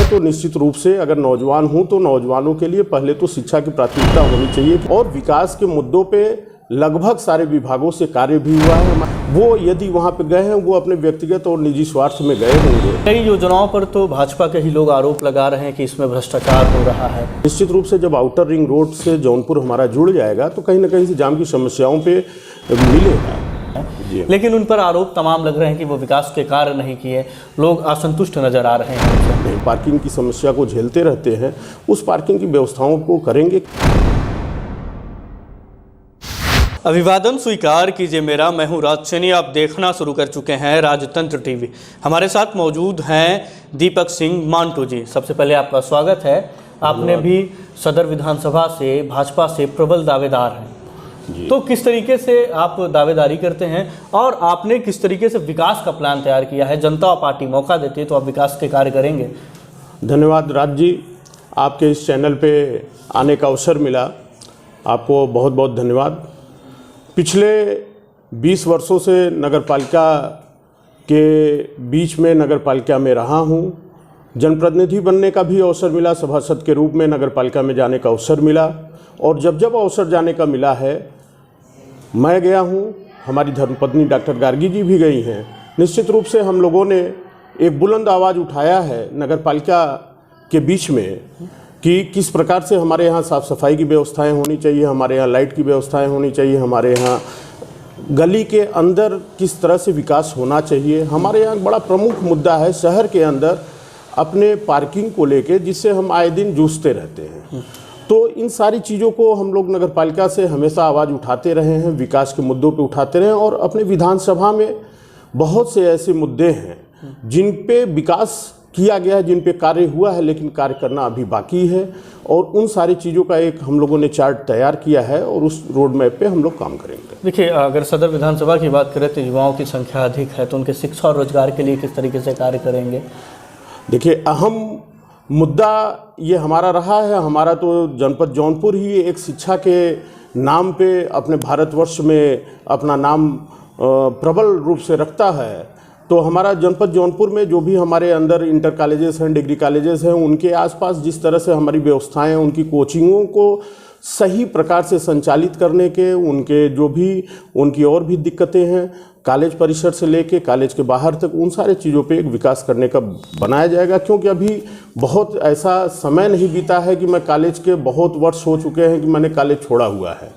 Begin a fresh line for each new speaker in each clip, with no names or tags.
है तो निश्चित रूप से अगर नौजवान हूँ तो नौजवानों के लिए पहले तो शिक्षा की प्राथमिकता होनी चाहिए और विकास के मुद्दों पे लगभग सारे विभागों से कार्य भी हुआ है। वो यदि वहाँ पे गए हैं वो अपने व्यक्तिगत और निजी स्वार्थ में गए होंगे।
कई योजनाओं पर तो भाजपा के ही लोग आरोप लगा रहे हैं कि इसमें भ्रष्टाचार हो रहा है।
निश्चित रूप से जब आउटर रिंग रोड से जौनपुर हमारा जुड़ जाएगा तो कहीं ना कहीं से जाम की समस्याओं पे मिलेगा।
लेकिन उन पर आरोप तमाम लग रहे हैं कि वो विकास के कार्य नहीं किए, लोग असंतुष्ट नजर आ रहे हैं।
पार्किंग की समस्या को झेलते रहते हैं, उस पार्किंग की व्यवस्थाओं को करेंगे।
अभिवादन स्वीकार कीजिए मेरा, मैं हूं राज सैनी। आप देखना शुरू कर चुके हैं राजतंत्र टीवी। हमारे साथ मौजूद हैं दीपक सिंह मांटू जी। सबसे पहले आपका स्वागत है। आपने भी सदर विधानसभा से भाजपा से प्रबल दावेदार हैं, तो किस तरीके से आप दावेदारी करते हैं और आपने किस तरीके से विकास का प्लान तैयार किया है? जनता पार्टी मौका देती है तो आप विकास के कार्य करेंगे।
धन्यवाद राज जी, आपके इस चैनल पे आने का अवसर मिला, आपको बहुत बहुत धन्यवाद। पिछले 20 वर्षों से नगरपालिका के बीच में नगरपालिका में रहा हूँ। जनप्रतिनिधि बनने का भी अवसर मिला, सभासद के रूप में नगरपालिका में जाने का अवसर मिला और जब जब अवसर जाने का मिला है मैं गया हूँ, हमारी धर्मपत्नी डॉक्टर गार्गी जी भी गई हैं। निश्चित रूप से हम लोगों ने एक बुलंद आवाज़ उठाया है नगरपालिका के बीच में कि किस प्रकार से हमारे यहाँ साफ़ सफाई की व्यवस्थाएं होनी चाहिए, हमारे यहाँ लाइट की व्यवस्थाएं होनी चाहिए, हमारे यहाँ गली के अंदर किस तरह से विकास होना चाहिए। हमारे यहाँ बड़ा प्रमुख मुद्दा है शहर के अंदर अपने पार्किंग को लेके, जिससे हम आए दिन जूझते रहते हैं। तो इन सारी चीज़ों को हम लोग नगरपालिका से हमेशा आवाज़ उठाते रहे हैं, विकास के मुद्दों पे उठाते रहे हैं और अपने विधानसभा में बहुत से ऐसे मुद्दे हैं जिन पे विकास किया गया है, जिन पे कार्य हुआ है, लेकिन कार्य करना अभी बाकी है और उन सारी चीज़ों का एक हम लोगों ने चार्ट तैयार किया है और उस रोड मैप पे हम लोग काम करेंगे।
देखिए, अगर सदर विधानसभा की बात करें तो युवाओं की संख्या अधिक है, तो उनके शिक्षा और रोजगार के लिए किस तरीके से कार्य करेंगे?
देखिए, अहम मुद्दा ये हमारा रहा है। हमारा तो जनपद जौनपुर ही एक शिक्षा के नाम पे अपने भारतवर्ष में अपना नाम प्रबल रूप से रखता है। तो हमारा जनपद जौनपुर में जो भी हमारे अंदर इंटर कॉलेजेस हैं, डिग्री कॉलेजेस हैं, उनके आसपास जिस तरह से हमारी व्यवस्थाएं, उनकी कोचिंगों को सही प्रकार से संचालित करने के, उनके जो भी उनकी और भी दिक्कतें हैं, कॉलेज परिसर से लेके कॉलेज के बाहर तक, उन सारे चीज़ों पे एक विकास करने का बनाया जाएगा। क्योंकि अभी बहुत ऐसा समय नहीं बीता है कि मैं कॉलेज के बहुत वर्ष हो चुके हैं कि मैंने कॉलेज छोड़ा हुआ है।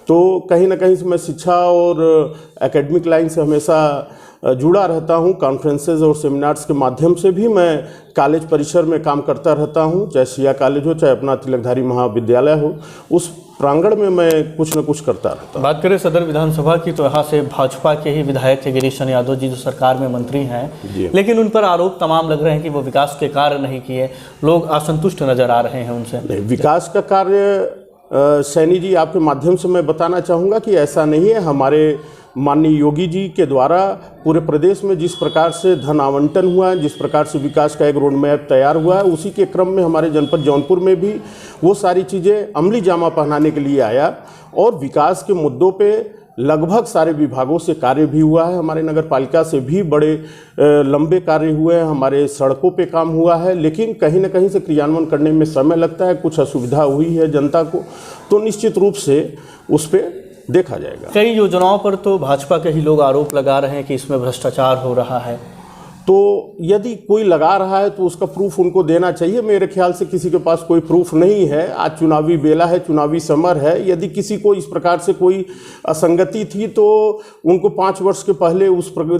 तो कहीं ना कहीं से मैं शिक्षा और एकेडमिक लाइन से हमेशा जुड़ा रहता हूँ। कॉन्फ्रेंसेज और सेमिनार्स के माध्यम से भी मैं कॉलेज परिसर में काम करता रहता हूँ, चाहे सिया कॉलेज हो, चाहे अपना तिलकधारी महाविद्यालय हो, उस प्रांगण में मैं कुछ न कुछ करता रहता हूँ।
बात करें सदर विधानसभा की तो यहाँ से भाजपा के ही विधायक थे गिरीश चंद्र यादव जी, जो सरकार में मंत्री हैं, लेकिन उन पर आरोप तमाम लग रहे हैं कि वो विकास के कार्य नहीं किए, लोग असंतुष्ट नजर आ रहे हैं उनसे।
नहीं, विकास का कार्य सैनी जी आपके माध्यम से मैं बताना चाहूँगा कि ऐसा नहीं है। हमारे माननीय योगी जी के द्वारा पूरे प्रदेश में जिस प्रकार से धन आवंटन हुआ है, जिस प्रकार से विकास का एक रोड मैप तैयार हुआ है, उसी के क्रम में हमारे जनपद जौनपुर में भी वो सारी चीज़ें अमली जामा पहनाने के लिए आया और विकास के मुद्दों पे लगभग सारे विभागों से कार्य भी हुआ है। हमारे नगर पालिका से भी बड़े लंबे कार्य हुए हैं, हमारे सड़कों पे काम हुआ है, लेकिन कहीं ना कहीं से क्रियान्वयन करने में समय लगता है, कुछ असुविधा हुई है जनता को, तो निश्चित रूप से उस पर देखा जाएगा।
कई योजनाओं पर तो भाजपा के ही लोग आरोप लगा रहे हैं कि इसमें भ्रष्टाचार हो रहा है।
तो यदि कोई लगा रहा है तो उसका प्रूफ उनको देना चाहिए। मेरे ख्याल से किसी के पास कोई प्रूफ नहीं है। आज चुनावी बेला है, चुनावी समर है। यदि किसी को इस प्रकार से कोई असंगति थी तो उनको 5 वर्ष के पहले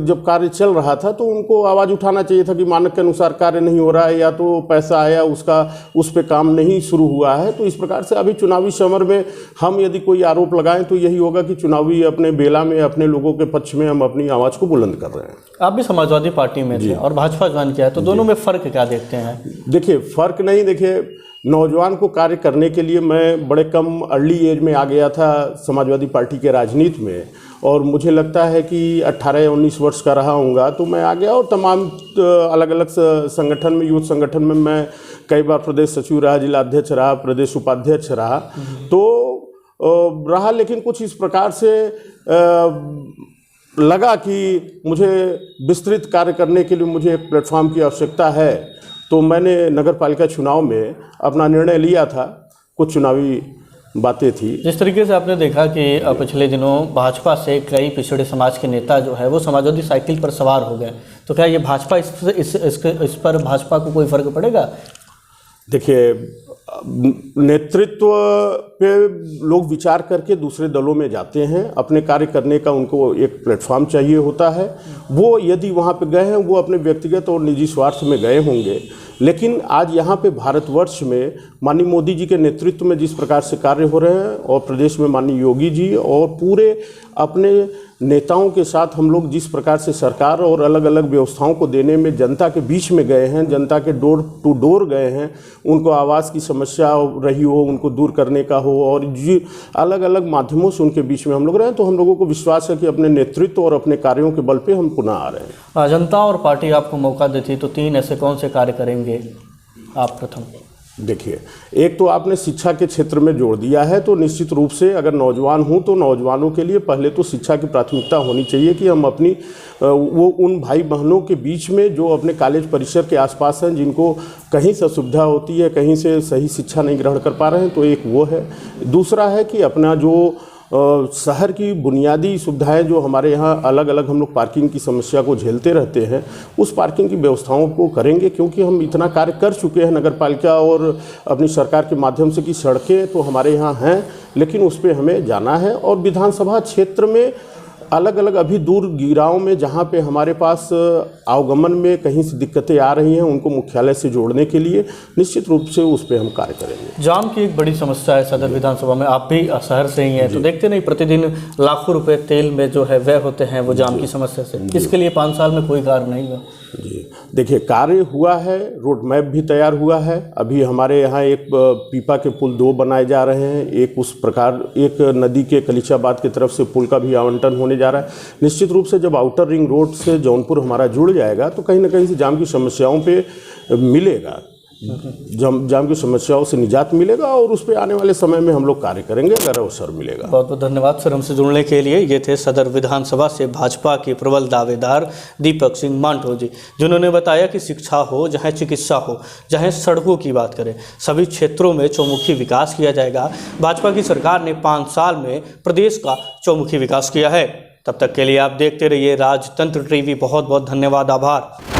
जब कार्य चल रहा था तो उनको आवाज़ उठाना चाहिए था कि मानक के अनुसार कार्य नहीं हो रहा है, या तो पैसा आया उसका उस पर काम नहीं शुरू हुआ है। तो इस प्रकार से अभी चुनावी समर में हम यदि कोई आरोप लगाएं तो यही होगा कि चुनावी अपने बेला में अपने लोगों के पक्ष में हम अपनी आवाज़ को बुलंद कर रहे हैं।
आप भी समाजवादी पार्टी में थे और भाजपा ज्वाइन किया है, तो दोनों में फ़र्क क्या देखते हैं?
देखिए, फ़र्क नहीं, देखिए नौजवान को कार्य करने के लिए मैं बड़े कम अर्ली एज में आ गया था समाजवादी पार्टी के राजनीति में, और मुझे लगता है कि 18 या 19 वर्ष का रहा हूँगा तो मैं आ गया। और तमाम अलग अलग संगठन में, यूथ संगठन में मैं कई बार प्रदेश सचिव रहा, जिला अध्यक्ष रहा, प्रदेश उपाध्यक्ष रहा, तो रहा। लेकिन कुछ इस प्रकार से लगा कि मुझे विस्तृत कार्य करने के लिए मुझे एक प्लेटफॉर्म की आवश्यकता है, तो मैंने नगर पालिका चुनाव में अपना निर्णय लिया था, कुछ चुनावी बातें थी।
जिस तरीके से आपने देखा कि पिछले दिनों भाजपा से कई पिछड़े समाज के नेता जो है वो समाजवादी साइकिल पर सवार हो गए, तो क्या ये भाजपा इस पर भाजपा को कोई फर्क पड़ेगा?
देखिए, नेतृत्व पे लोग विचार करके दूसरे दलों में जाते हैं, अपने कार्य करने का उनको एक प्लेटफॉर्म चाहिए होता है। वो यदि वहाँ पे गए हैं, वो अपने व्यक्तिगत और निजी स्वार्थ में गए होंगे, लेकिन आज यहाँ पे भारतवर्ष में माननीय मोदी जी के नेतृत्व में जिस प्रकार से कार्य हो रहे हैं और प्रदेश में माननीय योगी जी और पूरे अपने नेताओं के साथ हम लोग जिस प्रकार से सरकार और अलग अलग व्यवस्थाओं को देने में जनता के बीच में गए हैं, जनता के डोर टू डोर गए हैं, उनको आवास की समस्या रही हो उनको दूर करने का हो, और जी अलग अलग माध्यमों से उनके बीच में हम लोग रहे हैं, तो हम लोगों को विश्वास है कि अपने नेतृत्व और अपने कार्यों के बल पे हम पुनः आ रहे हैं।
जनता और पार्टी आपको मौका देती तो 3 ऐसे कौन से कार्य करेंगे आप? प्रथम
देखिए, एक तो आपने शिक्षा के क्षेत्र में जोड़ दिया है, तो निश्चित रूप से अगर नौजवान हूँ तो नौजवानों के लिए पहले तो शिक्षा की प्राथमिकता होनी चाहिए कि हम अपनी वो उन भाई बहनों के बीच में जो अपने कॉलेज परिसर के आसपास हैं, जिनको कहीं से असुविधा होती है, कहीं से सही शिक्षा नहीं ग्रहण कर पा रहे हैं, तो एक वो है। दूसरा है कि अपना जो शहर की बुनियादी सुविधाएं जो हमारे यहाँ अलग अलग हम लोग पार्किंग की समस्या को झेलते रहते हैं, उस पार्किंग की व्यवस्थाओं को करेंगे, क्योंकि हम इतना कार्य कर चुके हैं नगर पालिका और अपनी सरकार के माध्यम से कि सड़कें तो हमारे यहाँ हैं, लेकिन उस पर हमें जाना है। और विधानसभा क्षेत्र में अलग अलग अभी दूर गिराव में जहाँ पे हमारे पास आवागमन में कहीं से दिक्कतें आ रही हैं, उनको मुख्यालय से जोड़ने के लिए निश्चित रूप से उस पर हम कार्य करेंगे।
जाम की एक बड़ी समस्या है सदर विधानसभा में, आप भी शहर से ही हैं, तो देखते नहीं प्रतिदिन लाखों रुपए तेल में जो है व्यय होते हैं वो जाम की समस्या से। इसके लिए 5 साल में कोई कार्य नहीं हुआ?
जी देखिए, कार्य हुआ है, रोड मैप भी तैयार हुआ है। अभी हमारे यहाँ एक पीपा के पुल 2 बनाए जा रहे हैं, एक उस प्रकार एक नदी के कलिचाबाद की तरफ से पुल का भी आवंटन होने जा रहा है। निश्चित रूप से जब आउटर रिंग रोड से जौनपुर हमारा जुड़ जाएगा तो कहीं ना कहीं से जाम की समस्याओं पे मिलेगा, जाम की समस्याओं से निजात मिलेगा, और उस पर आने वाले समय में हम लोग कार्य करेंगे अगर अवसर मिलेगा।
बहुत बहुत धन्यवाद सर हमसे जुड़ने के लिए। ये थे सदर विधानसभा से भाजपा के प्रबल दावेदार दीपक सिंह मांटो जी, जिन्होंने बताया कि शिक्षा हो, चाहे चिकित्सा हो, चाहे सड़कों की बात करें, सभी क्षेत्रों में चौमुखी विकास किया जाएगा। भाजपा की सरकार ने 5 साल में प्रदेश का चौमुखी विकास किया है। तब तक के लिए आप देखते रहिए राजतंत्र टीवी। बहुत बहुत धन्यवाद, आभार।